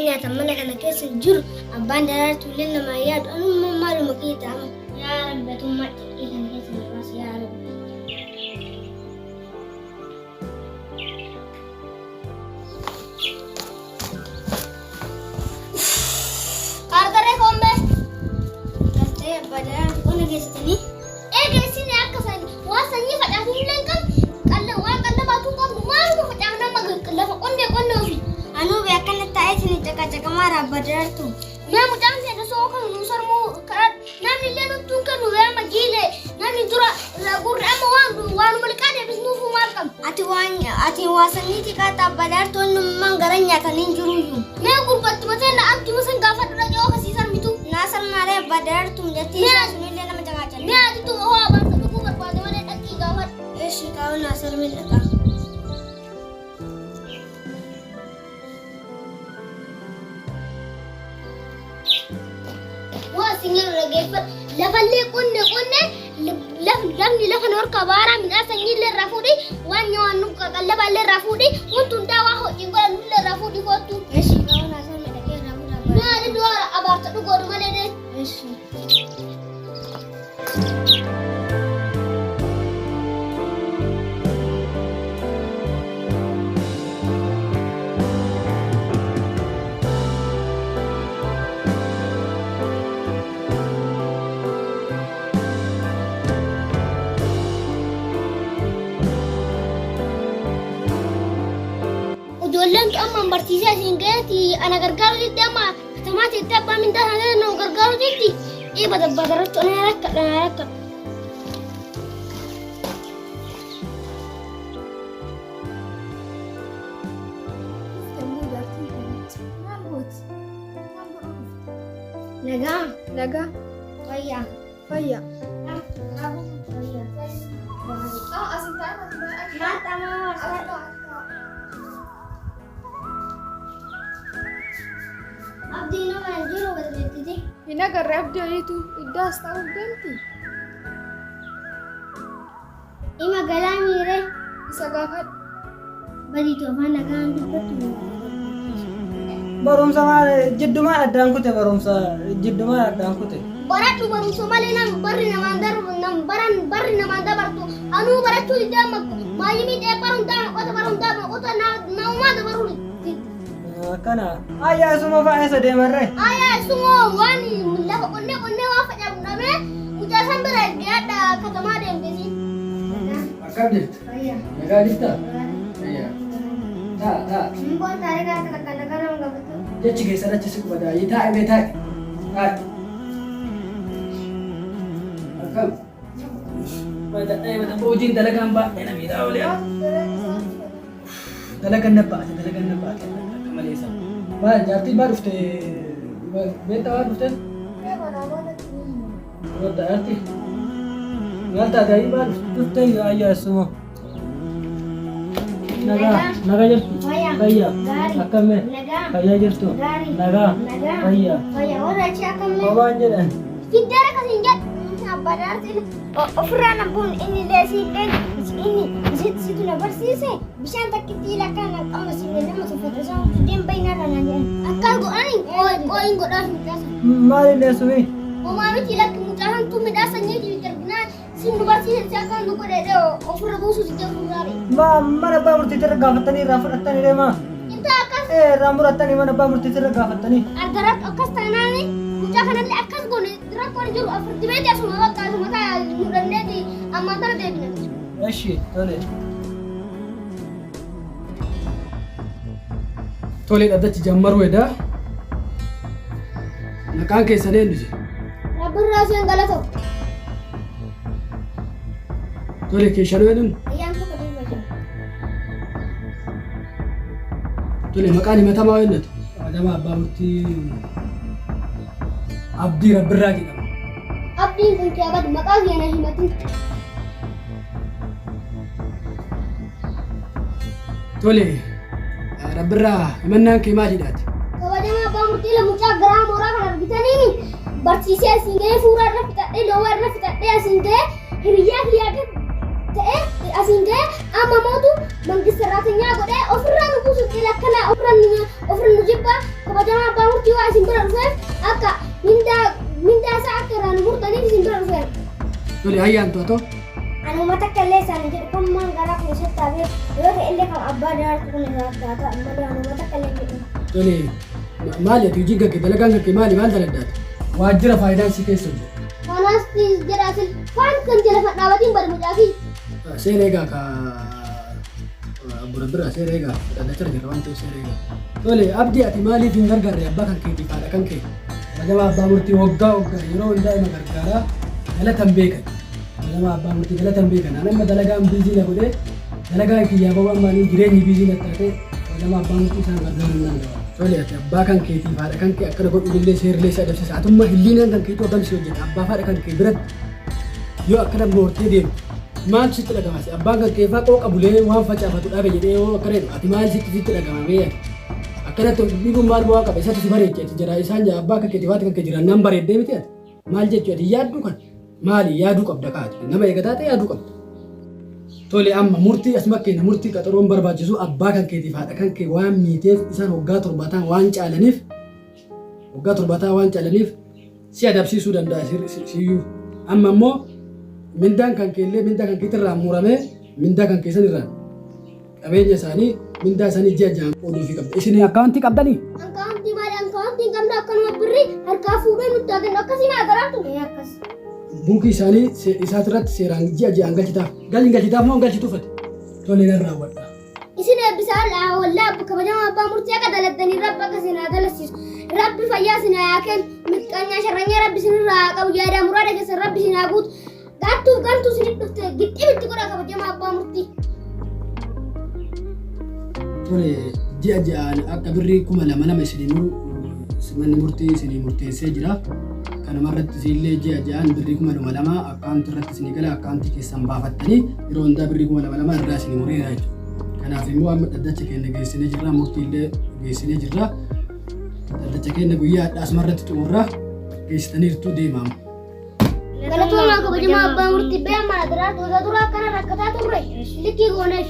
waan nyaatan mana kana keessa jiru abbaan daraartuu illee nama yaadu anuma maaluma kiitaama yaa rabbi atummaa xiqqii kana keessa nafaas yaa rabbi. Argaree koombe gartee abbaa daraartuu qonna keessatanii eegeessine akka waan sanyii facaatuu illee waan qallabaatu qabnu maaluma facaafu nama lafa qonnee ofii. Anu beekan ta'ee caqacaqamaa abbaa daraartuu. Mee mucaan seera soo kan nu sarmuu karaa namni illee nuttuun kan nu beekama jiilee namni dura gurra amma waan malqaa deebisnuuf maal qabna. Ati waasanii xiqqaata abbaa daraartuu nummaan gara nyaatanii jiruyyuu. Mee gurbatti mateen na'amti masan gaafa dura dhiyoo kasiisan mitu. Naasar maalee abbaa daraartuu mijattii isaa sunillee nama caqacaqaa. Mee ati tu hoo abaarsa dhuguu barbaade malee dhaqqii gaafadhu. Eeshi kaa'u naasar miidhagaa. Singin rageeffat lafallee qonne lafni lafa norka baara midhaan sanyiillee irraa fuudhi waan nyaannu qallaballee irraa fuudhi wanti hundaa waa hojii godhan illee irraa fuudhi kottu. Eeshi kaa'u naasar miidhagee irraa fuudhaa. Maali du'aara abaarta dhugoodu malee dee. Eeshi. Ijoolleen amma barsiisaa isin ga'eeti ana gargaaru jetti amma katamaa jetti abbaa mindaa sana nama gargaaru jetti dhiiba dabbatarratti ana rakka. Nagaa. Fayyaa. Abdi nama yang juru betul-betul. Ina agarree abdii itu iddaas ta'uu deemti. Ima galaa miire. Isa gaafadhu. Badiitu afaan nagaan dubbatu. Barumsa maal jiddumaan addaan kute barumsa jiddumaan addaan kute. Baradhu barumsa malee barri namaan dabartu. Anuu barachuu diddaa maayimii dhee barumtaa naumaa dabaruu. Kana ayyaa isuma faayisa deemarree. Ayyaa isuma waan lafa qonnee waan facaafu dhabee mucaa san bira dhiyaadha katamaa deemtesi. Akkam jirtu? Nagaa jirtaa? Taa. Simboon taaree gara takka nama gaafatu. Jechi keessan achi si qubata. Taa'e. Akkam? Mata hojiin dalagaan baay'ee na miidhaa oolee. Dalagaan na baate. Malaysia. Baik, jadi baru beta baru deh. Beta arti. Nggak dari baru deh aja semua. Naga jadi. Kaya. Akame. Kaya jadi. Naga. Kaya. Orang cakap ni. Apa aja dah. Kita kasih ingat. Apa arti? Ofran pun ini lesson ini situ na bersih bisa tak kita lakukan apa sih nama seperti itu dia bayar aja akal go ani going go dah minta Mari lesui. mama itu lagi mutahan tu minta sanya di terbina sim bersih siapa lu kau dah offer busu sih jauh lari Mana murti tergafatani rafatani rema. kita akas Ramuratani mana murti tergafatani. argarat akas tanah ni mutahan nanti akas go ni terus kau jauh offer tiba aja semua mudah nanti amatan deh nanti. Eshi, Tole dhaddachi jammaru edha. Maqaan keessan eenyu? Rabbiin raaseen galata. Tole keessan eenyu? Ayyaan tokko deemaa. Tole maqaan himatamaa eenyutu? Adama abbaa murtii Abdii Rabbirraa jedhama. Abdiin kun kiyabad maqaa keenya himatin. Tole Rabbirraa himannaan kee maalidhaati? Kabajamaa abbaa murtii lamuchaa garaa mooraa kan argitanii barsiisee asiin gahee fuuraa irra fixadhee loowwaa irra fixadhee asiin gahee hiriyyaa kiyyaate ta'e asiin ga'e amma mootu mangi saraatinyaa godhee ofirraa nu buusutti lakkana ofirra nu jibba kabajamaa abbaa murtii waa isin bira dhufeef akka mindaa isaa akka irraa nu murtaniif isin bira dhufeef. Tole ayyaantu haa ta'u. Anuma takka illee isaanii jedhu kun maan garaa kun isatti taa'ee yoo ta'e illee kan abbaa daraartu kun irraa taata malee anuma takka illee jedhu. Tole maali ati hojii gaggee dalagaan gaggee maali maal dalagdaati? Waajjira faayidaan si keessa hojjetu. Kanaas jedhaasin waan kan jala fadhaabatiin bari mucaafi. Seera egaa ka bura bira seera egaa dhalacha jira waan ta'eef seera egaa. Tole abdii ati maaliif hin gargaarre abbaa kan keetii faadha kan kee? Kabajamaa abbaa murtii waggaa yeroo hundaa ima gargaaraa galatan beekan. Kabajamaa abbaa murtii galatan beekan. Anamma dalagaan biizii na godhee dalagaa kiyyaa bawwan maanii jireenyi biizii na taate kabajamaa abbaa murtii isaan gargaaruu hin danda'u. Tole ati abbaa kan keetii faadha kan kee akkana godhu illee seerlee isa adabsisa. Atumma hilliinaan kan keetu adamsi hojjeta abbaa faadha kan kee biratti yoo akkana moortee deemtu. Maal sitti dhagamas abbaan kan keefaa qooqa bulee waan facaafatu dhaabe jedhee yoo akkana jedhu ati maal sitti dhagama beeyan akkanatti dhiibuun maal bu'aa qaba isatti si bareecheeti jira isaan jaa abbaa kan keetifaati kan kee jiran nan bareeddee miti ati maal jechuu ati yaaddu kan maali yaaduu qabda kaati nama eegataa ta'e yaaduu qabda. Tole amma murtii asuma kenna murtii qaxaroon barbaachisu abbaa kan keetifaadha kan kee waan miiteef isaan waggaa 7 waan caalaniif si adabsiisuu danda'a siyyuu amma immoo mindaan kan keellee mindaa kan keetirraa muramee mindaa kan keessan irraan qabeenya isaanii mindaa isaanii ji'a ja'an qooduufii qabda. Isin akkaawuntii qabdanii? Akkaawuntii maali akkaawuntii hin qabne akkanuma birrii harkaa fuudhee nutti hagan akkasii naa garaatu. Akkas. Buukii isaanii isaatirratti seeraan ji'a ja'an galchitaaf moo galchituufate? Tole nan raawwadha. Isin eebbisaa wallaa kabajamaa abbaa murtii akka daladdanii rabbi akka sinaa dalasiisu. Rabbi fayyaa sinaa yaa kennu miqqaanyaa sharranyaa rabbi sinirraa qabu yaadaa muraada keessa rabbi sinaa guutu. Gantuu sinit dhufte giddibitti godha kabajamaa abbaa murtii. Tole ji'a ja'aan akka birrii 2,200 isinii manni murtii isinii murteessee jira. Kanumarratti isinillee ji'a ja'aan birrii 2,200 akkaawuntii irratti isinii gala akkaawuntii keessan baafattanii yeroo hundaa birrii 2,200 irraa isinii mureera jechuudha. Kanaaf immoo amma dhaddacha keenya geessinee jirra murtiillee geessinee jirra. Dhaddacha keenya guyyaa asumarratti xumurra geessitaniirtu deemamu. Galatooma kabajamaa abbaa murtii bee mana dura akkana rakkataa turre likkii gooneef.